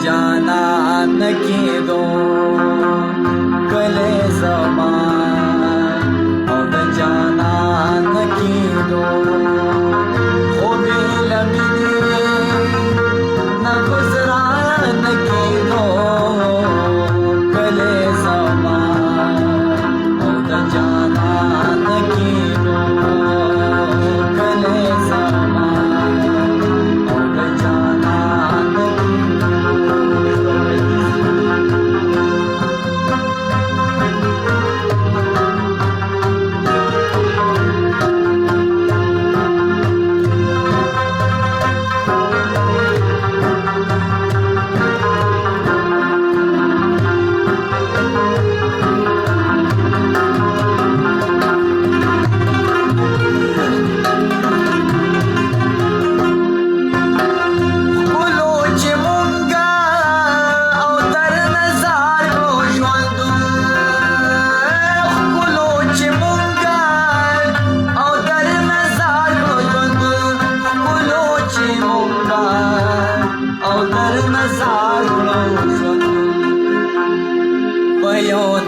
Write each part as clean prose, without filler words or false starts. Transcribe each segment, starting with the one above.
جانان کېدو کله زمان او د جانان کېدو خو بېل مینې نه ګزران کېدو کله زمان او د جانان کېدو کله زمان او د جانان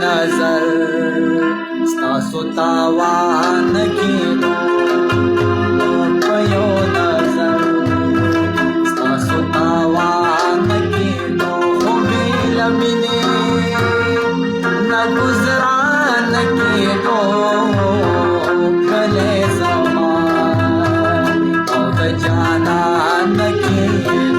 نظر ستاسو تاوان کېدو په یو نظر ستاسو تاوان کېدو خو بېله مینې نه ګزران کېدو کله زمان او د جانان کېدو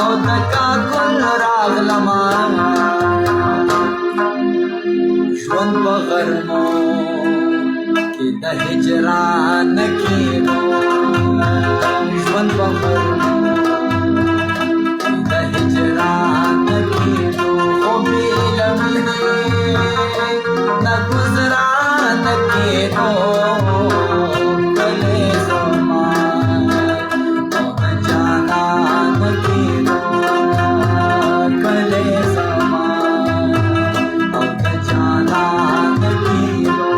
او دکا کل راغلما ژوند په غرمو کې د هجران کېدو ژوند په غرمو کې د هجران کېدو خو بېله مینې نه ګزران کېدو کله زمان او د جانان کېدو کله زمان او د جانان کېدو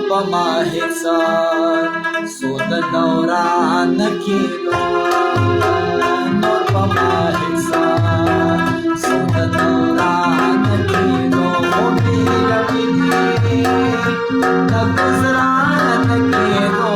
پما حصار سود دوران کېدو نور پما حصار سود دوران کېدو بیگا مینې د ګزران کېدو